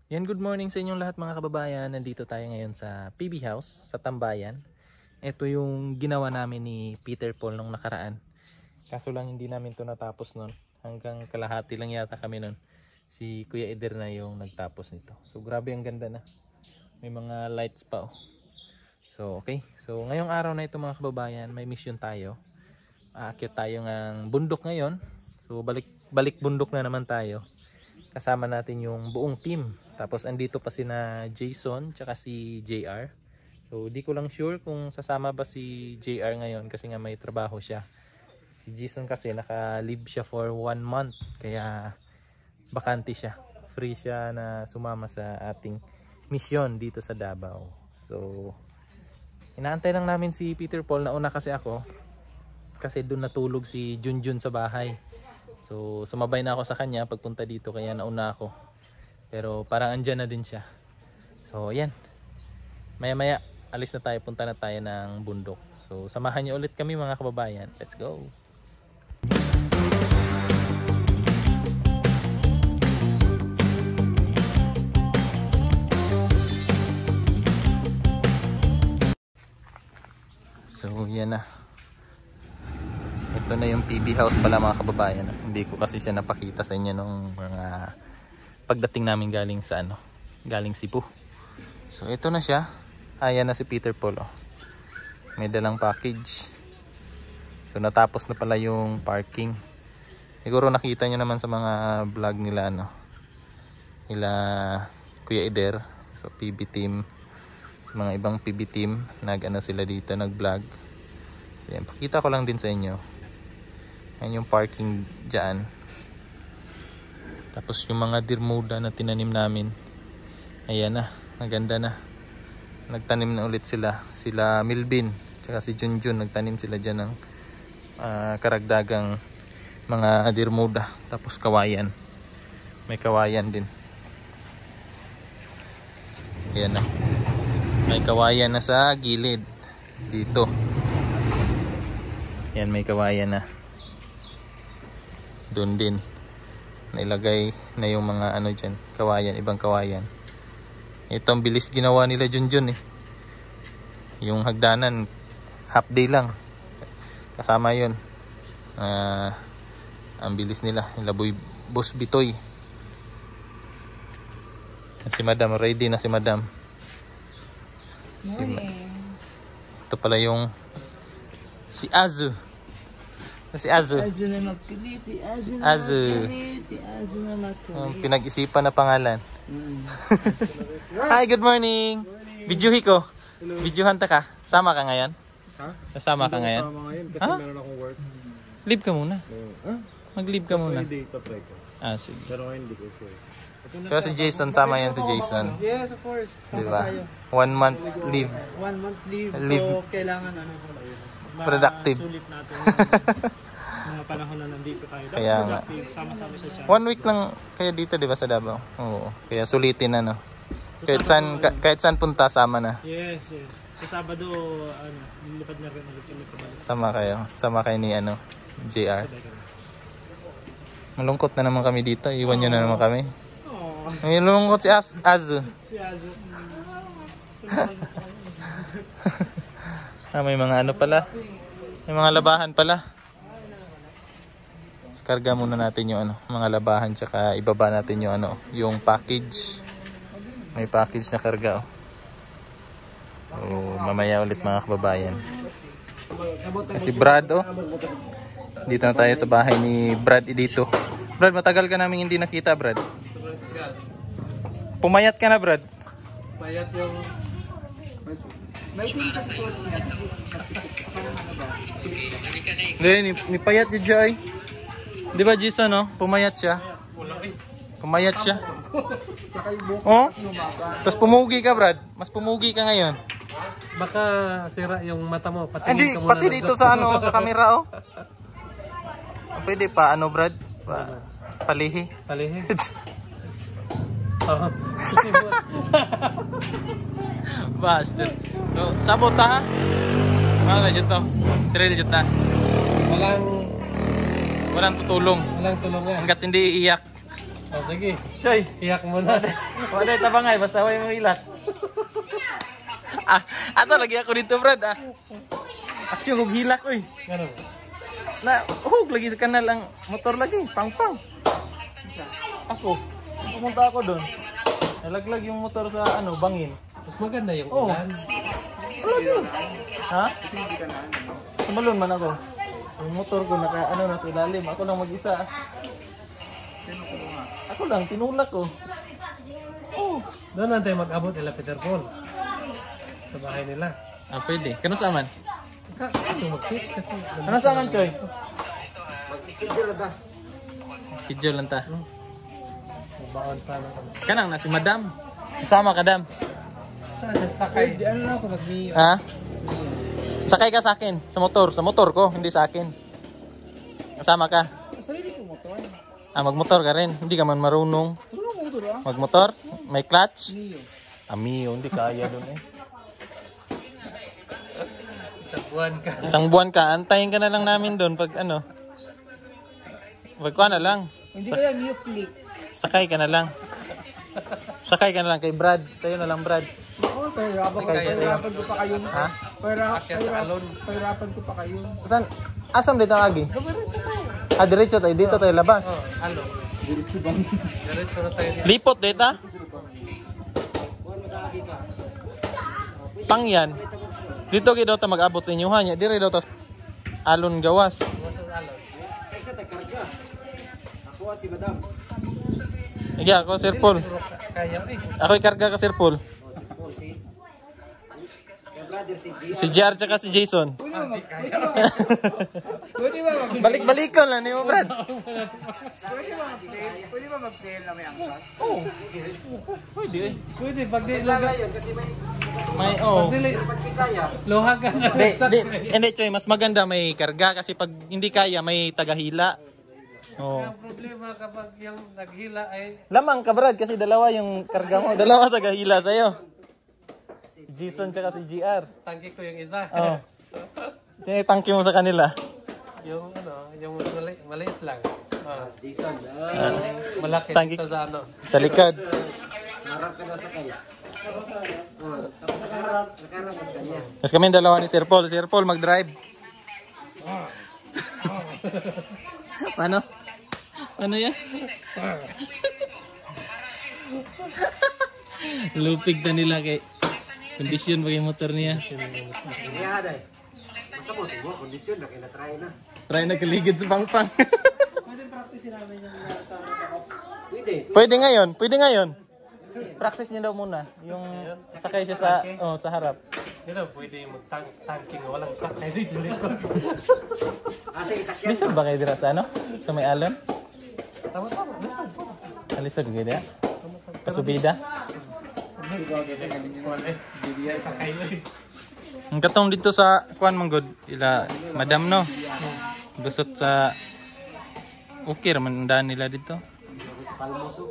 Yan, good morning sa inyong lahat mga kababayan. Nandito tayo ngayon sa PB House, sa Tambayan. Ito yung ginawa namin ni Peter Paul nung nakaraan. Kaso lang hindi namin to natapos nun. Hanggang kalahati lang yata kami nun. Si Kuya Eder na yung nagtapos nito. So grabe, ang ganda na. May mga lights pa oh. So okay. So ngayong araw na ito mga kababayan, may mission tayo. Aakyat tayo ng bundok ngayon. So balik bundok na naman tayo. Kasama natin yung buong team. Tapos andito pa sina Jason tsaka si JR. So di ko lang sure kung sasama ba si JR ngayon kasi nga may trabaho siya. Si Jason kasi naka-leave siya for 1 month. Kaya bakante siya. Free siya na sumama sa ating mission dito sa Davao. So inaantay lang namin si Peter Paul. Nauna kasi ako. Kasi doon natulog si Junjun sa bahay. So sumabay na ako sa kanya pagpunta dito kaya nauna ako. Pero parang andyan na din siya. So ayan. Maya maya alis na tayo, punta na tayo ng bundok. So samahan niyo ulit kami mga kababayan. Let's go! So yan na. Ito na yung PB House pala mga kababayan. Hindi ko kasi siya napakita sa inyo nung mga pagdating namin galing sa galing Cebu. So ito na siya. Ayan na si Peter Paul oh. May dalang package. So natapos na pala yung parking. Siguro nakita nyo naman sa mga vlog nila nila Kuya Eder. So PB team, mga ibang PB team sila dito, nag-vlog. So yan, pakita ko lang din sa inyo. Ayan yung parking dyan. Tapos yung mga dirmuda na tinanim namin, ayan na, maganda na. Nagtanim na ulit sila Milvin tsaka si Junjun, nagtanim sila dyan ng karagdagang mga dirmuda. Tapos kawayan, may kawayan din. Ayan na, may kawayan na sa gilid dito. Yan, may kawayan na doon din. Nailagay na yung mga dyan, kawayan, ibang kawayan. Ito ang bilis ginawa nila Junjun eh. Yung hagdanan half day lang kasama yun. Ang bilis nila, laboy Boss Bitoy. Si Madam, ready na si Madam. Ito pala yung si Azu. Si Azu. Azu na magkulit. Si Azu. na magkulit. Pinag-isipan na pangalan. Hi, good morning. Videohi ko. Videohan ta ka. Sama ka ngayon? Ha? Kasama ka ngayon? Kasama ngayon kasi meron akong work. Leave ka muna. Mag-leave ka muna. Friday to try ko. Sige. Pero ngayon hindi ko sure. Pero si Jason, sama yan si Jason. Yes, of course. Sama Diba? tayo. 1 month leave. 1 month leave. Leave. So, kailangan Productive. Sulit natin mga panahon na nandito tayo. Dapat Kaya nga. productive. Sama-sama sa channel. 1 week lang kaya dito, di ba, sa Davao? Oo. Kaya sulitin na, Kahit saan punta, sama na. Yes. Sa Sabado, lilipad na rin ulit kami pabalik. Sama kayo ni JR. Malungkot na naman kami dito. Iwan nyo na naman kami. May lungkot si Azu. Si Azu. May mga pala. May mga labahan pala. Karga muna natin yung mga labahan, tsaka ibaba natin yung yung package. May package na karga oh. So mamaya ulit mga kababayan. Si Brad oh. Dito na tayo sa bahay ni Brad dito. Brad, matagal ka namin hindi nakita, Brad. Pumayat ka na, Brad. Payat yung... May tingin kasi suot niya. Hindi, ni payat yung Joy. Di ba, Jason, no? Pumayat siya. Pumayat siya. Oh? Tapos pumugi ka, Brad. Mas pumugi ka ngayon. Baka sira yung mata mo. Hindi, pati dito sa sa camera, oh. Pwede pa, Brad? Palihi. Palihi. Bastos. So, sabot ha? Ano na dito? Trail dito na. Walang Walang tutulong. Walang tulungan. Hanggat hindi iiyak. Oh, sige. Choy. Iyak mo na. Wala tabangay basta way mo hilak. Ato lagi ako dito, Brad. Aksyon og hilak oy. Ganun. Na hug lagi sa kanal ang motor lagi, pang-pang. Ako. Pumunta ako doon. Nalaglag yung motor sa bangin. Mas maganda yung Oh. ulan. Ha? Sumalon man ako. Yung motor ko naka na sa ilalim. Ako lang mag-isa. Ako lang tinulak ko. Oh. Doon natin mag-abot nila Peter Paul. Sa bahay nila. Pwede. Kano sa man? Ano mag-sit kasi... Ano sa man, Choy? Mag-schedule na. Schedule lang ta. Baon pa na kami. Kanang na si Madam. Kasama ka, Dam. Saan sa sakay? Ano na ako nag-ni... Ha? Sakay ka sa akin. Sa motor. Sa motor ko, hindi sa akin. Kasama ka. Sarili ko motor. Magmotor ka rin. Hindi ka man marunong. Ano mo motor ah? Magmotor? May clutch? Niyo. Amiyo, hindi kaya doon eh. Isang buwan ka. Isang buwan ka, antayin ka na lang namin doon pag Pag kuha na lang. Hindi kaya New Click. Sakay ka na lang. Sakay ka na lang kay Brad. Sa'yo na lang, Brad. Oo, pahirapan ko pa kayo. Ha? Pahirapan ko pa kayo. Saan? Asam dito ang agi? Diretso tayo. Diretso tayo. Dito tayo labas. Oh, halo. Diretso na tayo dito. Lipot dito. Pang yan. Dito kayo daw ta mag-abot sa inyo ha. Dire daw ta alon gawas. Masas halo. Kasi takarga. Ako si Madam. Sige, ako Sir Paul. Kaya eh. Ako ikarga ka Sir Paul. Kaya brother si G. Si JR tsaka si Jason. Hindi kaya. Pwede ba mag- Balik-balikon lang ni mo, Brad. Pwede ba mag-trail na may angkas? Oo. Pwede eh. Pwede, pag di Ngayon kasi may May, oo. dili, pagkikaya. luhagan na Hindi, Choy, mas maganda may karga kasi pag hindi kaya may tagahila. Oo. Ang problema kapag yung naghila ay Lamang ka, Brad, kasi dalawa yung karga mo. Dalawa tagahila sa'yo. Si Jason tsaka si GR. tangki ko yung isa. Oo. Sino yung tangki mo sa kanila? Yung yung maliit lang. Ah, Jason. malaki Tangki. dito sa Sa likod. Sarap ka na sa kanya. Tapos nakarap mas kanya. Mas kami yung dalawa ni Sir Paul. Sir Paul, mag-drive. Paano? Ano yan? Lupig na nila kay kondisyon pa yung motor niya. Hindi ada eh. Masa mo, tingko, kondisyon na, kaya na-try na. Try na kaligid sa pangpang. Pwede. Pwede ngayon. Pwede ngayon. Practice niya daw muna. Yung sakay siya sa sa harap. Hindi na pwede yung mag-tanking na walang sakay dito likod. Sige, sakyan. Lisod ba kayo dira sa Sa may alon? Tama-tama, listen po. Alisod ka dira? Kasubida? Bibiyay sakay mo eh. Ang katong dito sa kuan manggod ila madam no. Dusot sa okay raman ang daan nila dito.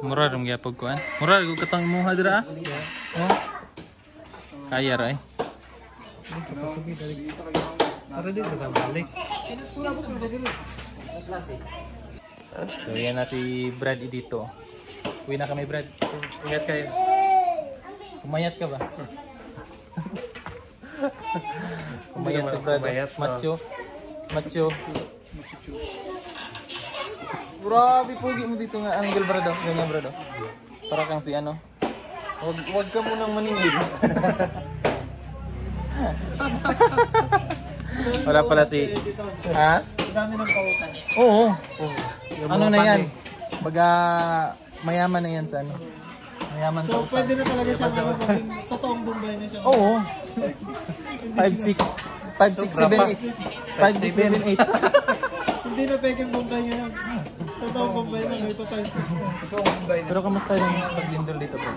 Mura ram gyapon kuan. Mura gud katong imuha dira. Oh. Kaya ra eh. Para dito ka balik. So yan na si Brad dito. Uwi na kami, Brad. Ingat kayo. Kumayat ka ba? Kumayat si Brad. Kumayat, Macho. Macho. Grabe pogi mo dito nga angle, Brad. Ganyan, Brad. Para kang si Wag ka munang maningil. Wala pala si... Ha? Dami ng pautan. Oo. Ano na yan? Baga mayaman na yan sa Mayaman sa utak. Pwede na talaga siya maging totoong Bombay na siya. Oo. 5'6". 5'6", 7'8". 5'6", 7'8". Hindi na peking Bombay ngayon. Totoong Bombay na, may pa 5'6 na. Pero kamusta yung paglindol dito, bro?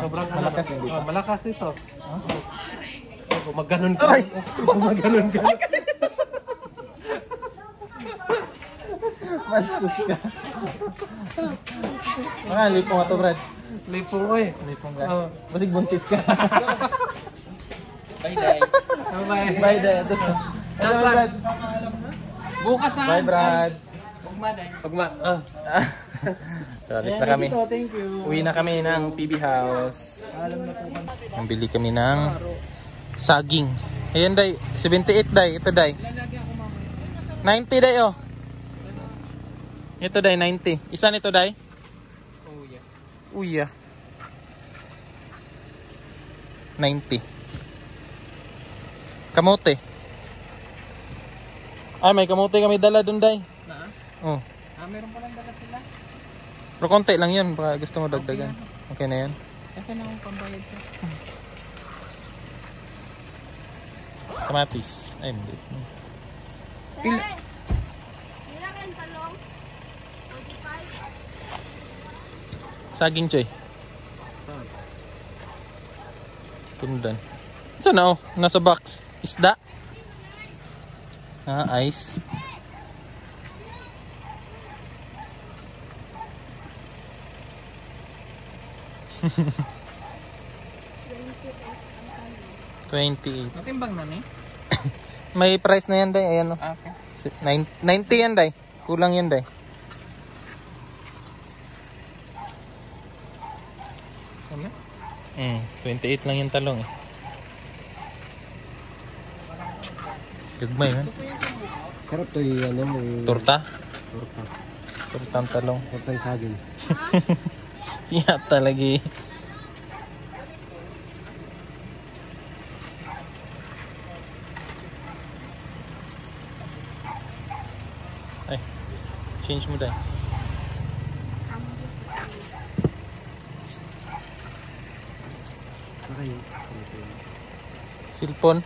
Sobrang malakas din dito. Malakas ito. Gumaganon ka. Gumaganon ka. Mastos ka. Mga lipong ato, Brad. Lipong ko eh. Lipong ka. Oo. Basig buntis ka. Bye, Day. Bye. Bye, Day. Ito, Brad. Bukas ha. Bye, Brad. Pagma. So, alis na kami. Thank you. Uwi na kami ng PB House. Alam na po kami. Nambili kami ng saging. Ayan, day. 78, day. Ito, day. 90, day, oh. Ito, day. 90. Isa nito, day? Uya. 90. Kamote. Ay, may kamote kami dala dun, day. Oh. Meron pa lang dala sila. Pero konti lang yun. Baka gusto mo dagdagan. Okay na yan. Kasi na akong pambayad ko. Kamatis. Ay, hindi. Pila. Saging, choy. Tundan. Saan na, oh? Nasa box. Isda. Ice. $28. Matimbang na ni? May price na yan, day. Ayan, oh. Okay. 90 yan, day. Kulang yan, day. Ano? 28 lang yung talong, eh. Gagmay, man. Sarap to yung ano, yung Torta? torta. Tortang talong. Torta yung saging. Yeah, talaga, eh. Ay, change mo, day. Saka yung Silpon.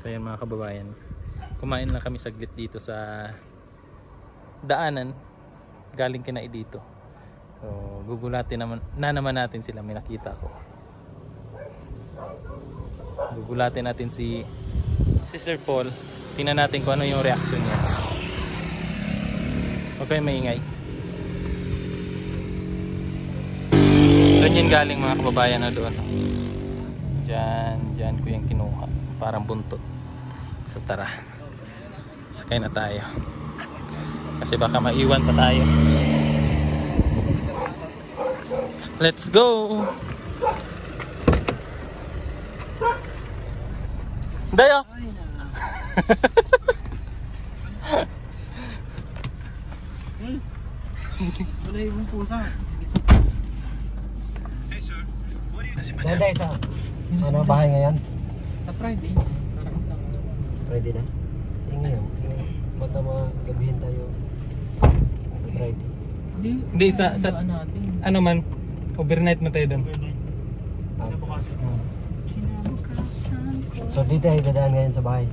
So yan mga kababayan, kumain lang kami saglit dito sa daanan galing kina dito. So gugulatin naman natin sila, may nakita ko. Gugulatin natin si Sir Paul. Tingnan natin kung ano yung reaction niya. Okay, maingay. Ganyan galing mga kababayan na doon. Diyan ko yung kinuha. Parang buntot. So tara, sakay na tayo. Kasi baka maiwan pa tayo. Let's go! Dayo! wala yung pusa. Nanday sa ano bahay ngayon? Sa Friday. Parang sa... Sa Friday na? Ngayon. Baka magabihin tayo sa Friday. Hindi, sa natin. ano man, overnight mo tayo doon. So dito ay dadaan ngayon sa bahay.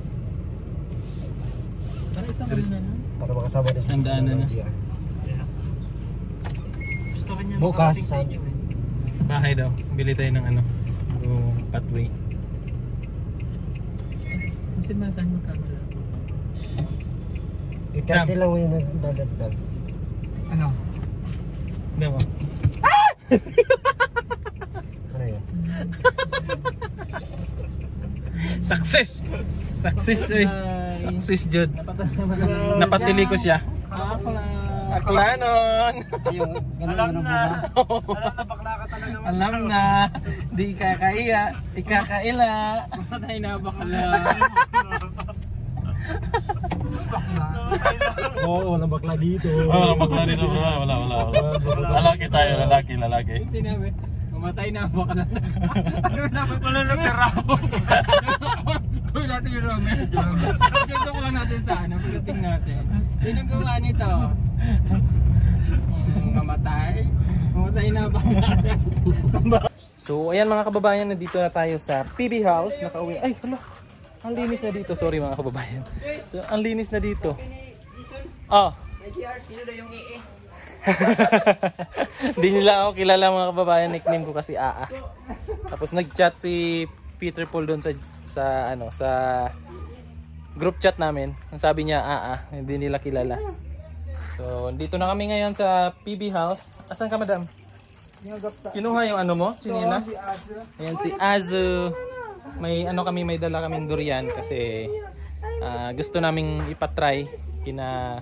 Parang isang ano na lang. Para makasama din sa Ang daanan na. GR. Bukas. Bahay daw. Bili tayo ng ano, yung pathway. Kasi saan magkano lang? 30 lang yung nagdadagdag. Ano? Hindi ba? Ano yun? Success! Success, eh. Success, Jud. Napatalaman naman. Napatili ko siya. Akla. Akla nun! Yung ganun na. Bakla ka talaga. Alam na. Di ikakaiya. Ikakaila. Patay na bakla. Oo, walang bakla dito. Oh, bakla dito. Wala. Lalaki tayo, lalaki. Sinabi, mamatay na bakla. Wala nagkaraw. Gawin natin yung remedyo. Joke lang natin sa ano, pagdating natin. Yung nagawa nito. Mamatay na bakla. So, ayan mga kababayan, nandito na tayo sa PB House. Nakauwi. Ay, wala. Ang linis na dito. Sorry mga kababayan. So, ang linis na dito. Oh. Sino na yung EE? Hindi nila ako kilala mga kababayan. Nickname ko kasi Aa. Tapos nag-chat si Peter Paul doon sa group chat namin. Ang sabi niya, hindi nila kilala. So, dito na kami ngayon sa PB House. Asan ka, madam? Kinuha yung ano mo? Sinina? Ayan si Azu. May ano kami, may dala kaming durian kasi gusto naming ipatry kina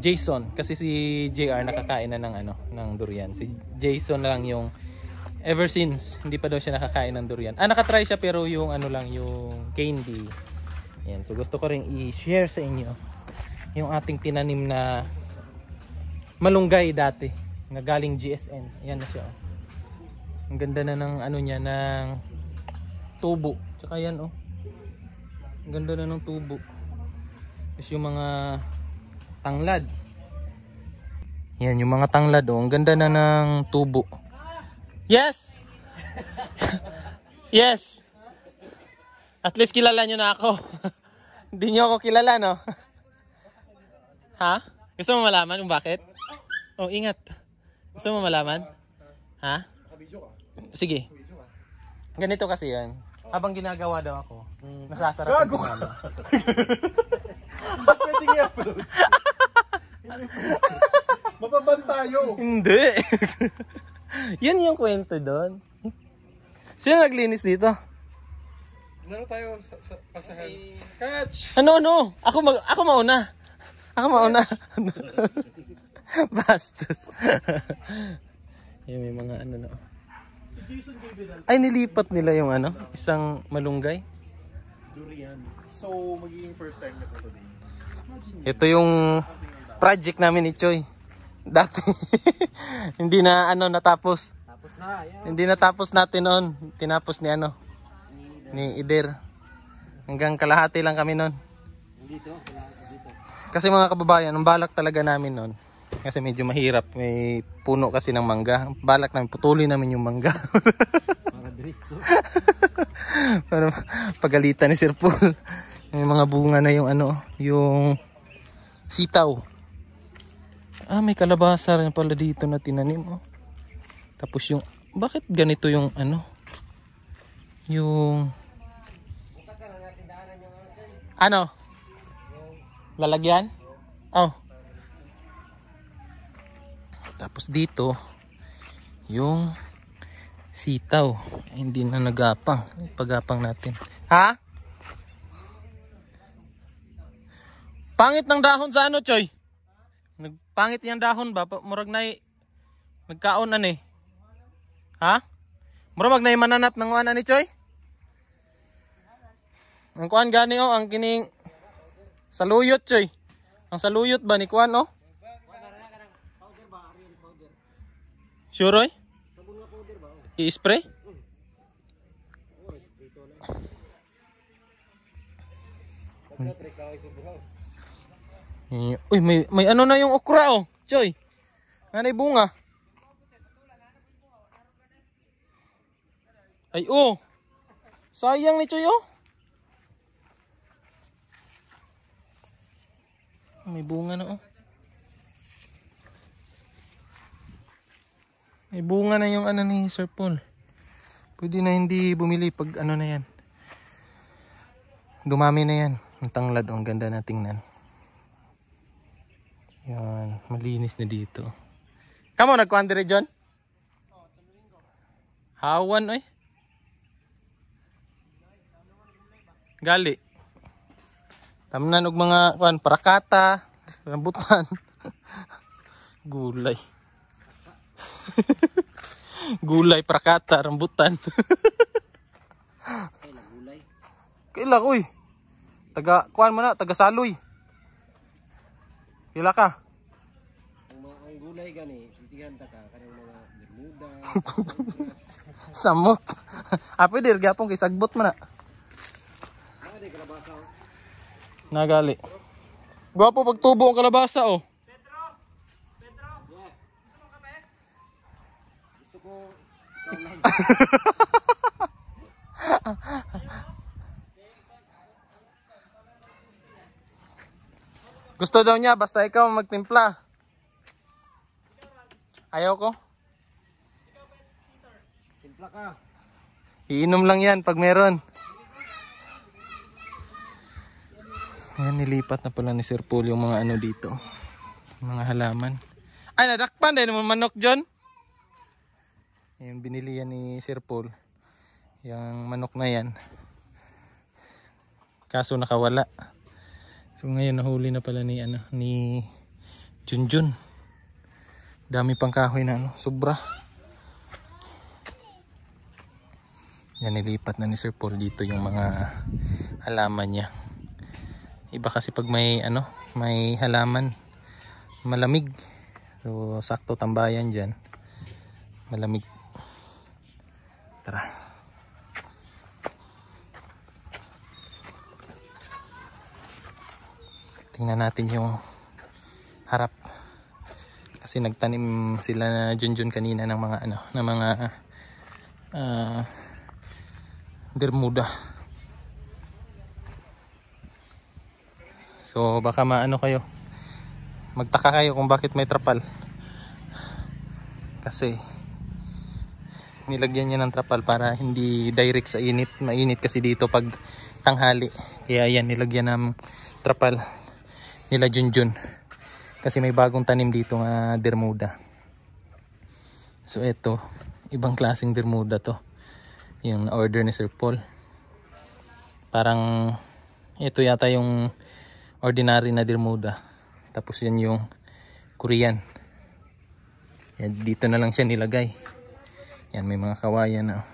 Jason kasi si JR nakakain na ng ano, ng durian. Si Jason lang yung ever since hindi pa daw siya nakakain ng durian. Nakatry siya pero yung ano lang, yung candy. Ayan, so gusto ko ring i-share sa inyo yung ating tinanim na malunggay dati na galing GSN. Ayan na siya. Ang ganda na ng ano niya, ng tubo. Tsaka yan ang ganda na ng tubo. Tapos yung mga tanglad. Yan yung mga tanglad ang ganda na ng tubo. Yes! Yes! At least kilala nyo na ako. Hindi nyo ako kilala, no? Ha? Gusto mo malaman kung bakit? Oh, ingat. Gusto mo malaman? Ha? Sige. Ganito kasi yan. Habang ginagawa daw ako, nasasarap ko ano. Pwedeng i-upload. Mapaban tayo. Hindi. Yan yung kwento doon. Sino naglinis dito? Meron tayo sa pasahan. Catch! Ano? Ako mauna. Ako mauna. Bastos. Yung may mga ano na. Ay, nilipat nila yung ano, isang malunggay. Durian. So, magiging first time na po today. Ito yung project namin ni Choy. Dati hindi na ano natapos. Tapos na, yan. Hindi natapos natin noon. Tinapos ni ano, ni Ider. Hanggang kalahati lang kami noon. Dito. Kasi mga kababayan, ang balak talaga namin noon. Kasi medyo mahirap, may puno kasi ng mangga. Balak namin, putulin namin yung mangga. Para diretso. Para pagalitan ni Sir Paul. May mga bunga na yung ano, yung sitaw. May kalabasa rin pala dito na tinanim. Tapos yung, bakit ganito yung ano? Yung ano? Lalagyan? Oh. Tapos dito yung sitaw. Hindi na nagapang. Pagapang natin. Ha? Pangit ng dahon sa ano, Choy? Nagpangit yung dahon ba? Murag na nagkaon na ni. Ha? Murag na mananap ng wana ni Choy? Ang kuan gani ang kining saluyot, Choy. Ang saluyot ba ni kuan Sure, Roy? I-spray? Uy, may ano na yung okra, Choy. Nanay bunga. Ay, sayang ni Choy, May bunga na, May bunga na yung ano ni Sir Paul. Pwede na hindi bumili pag ano na yan. Dumami na yan. Ang tanglad, ang ganda na tingnan. Yan, malinis na dito. Kamo, nagkuhan dire, John? Hawan, Gali. Tamnan og mga kuan, parakata, rambutan. Gulay. Gulay, prakata, rambutan. Kaila uy. Kuan mo na, taga Saloy. Kila ka? Ang gulay gani, sitihan ta ka kanang mga bermuda. Samot. Pwede gyapon kay sagbot man na. Nagali. Gwapo pagtubo ang kalabasa, Gusto daw niya basta ikaw magtimpla. Ayaw ko. Timpla ka. Iinom lang yan pag meron. Ayan, nilipat na pala ni Sir Paul yung mga ano dito. Mga halaman. Ay, nadakpan din naman manok, John. Ayan, binili yan ni Sir Paul. Yung manok na yan. Kaso nakawala. So ngayon nahuli na pala ni Junjun. Dami pang kahoy na sobra. Yan, nilipat na ni Sir Paul dito yung mga halaman niya. Iba kasi pag may may halaman malamig. So sakto tambayan diyan. Malamig. Tara. Tingnan natin yung harap. Kasi nagtanim sila na Junjun kanina ng mga Bermuda. So baka kayo. Magtaka kayo kung bakit may trapal. Kasi nilagyan niya ng trapal para hindi direct sa init. Mainit kasi dito pag tanghali. Kaya yan, nilagyan ng trapal nila Junjun. Kasi may bagong tanim dito nga Bermuda. So ito, ibang klaseng Bermuda to. Yung order ni Sir Paul. Parang ito yata yung ordinary na Bermuda. Tapos yan yung Korean. Yan, dito na lang siya nilagay. Yan, may mga kawayan na.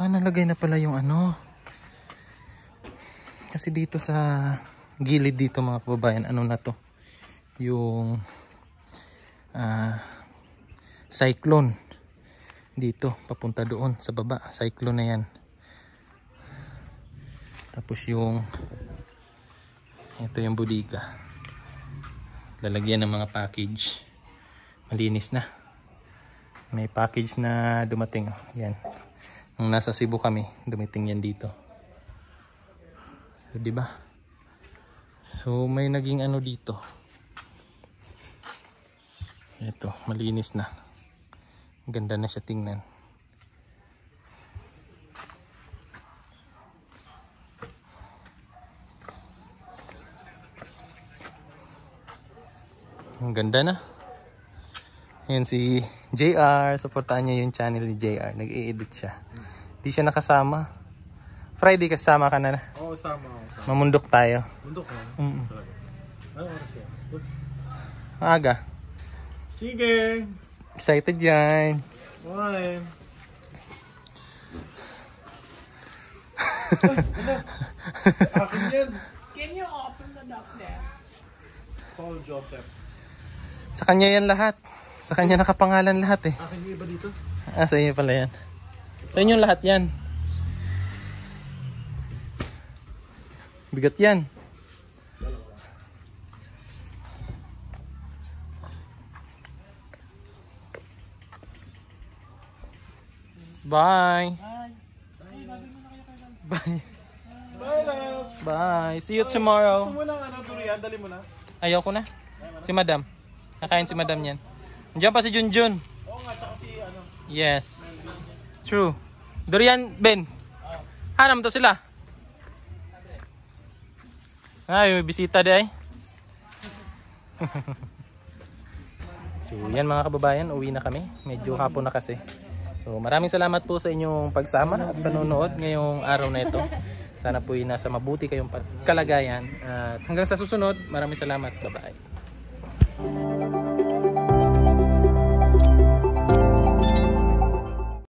Nalagay na pala yung Kasi dito sa gilid dito mga kababayan, na to? Yung cyclone. Dito, papunta doon sa baba. Cyclone na yan. Tapos ito yung bodega. Lalagyan ng mga package. Malinis na. May package na dumating. Yan. Nung nasa Cebu kami, dumating yan dito. So, diba? So, may naging dito. Ito, malinis na. Ganda na siya tingnan. Ang ganda na. Ayan si JR. Supportahan niya yung channel ni JR. Nag-i-edit siya. Di siya nakasama. Friday kasama ka na. Oo, sama. Mamundok tayo. Bundok na? Ano oras yan? Maaga. Sige! Excited yan. Why? Akin yan. Can you open the dock there? Paul Joseph. Sa kanya yan lahat. Sa kanya nakapangalan lahat eh. Akin yung iba dito. Sa inyo pala yan. Sa inyo lahat yan. Bigat yan. Bye. Bye. Bye, love. Bye. See you tomorrow. Gusto mo ng durian? Dali mo na. Ayaw ko na. Si Madam. Nakain si Madam yan. Nandiyan pa si Junjun. Oo nga, tsaka si Yes. True. Durian, Ben. Hanam to sila. Ay, may bisita di ay. So, yan mga kababayan. Uwi na kami. Medyo hapon na kasi. So, maraming salamat po sa inyong pagsama at panonood ngayong araw na ito. Sana po nasa mabuti kayong kalagayan. At hanggang sa susunod, maraming salamat. Bye-bye.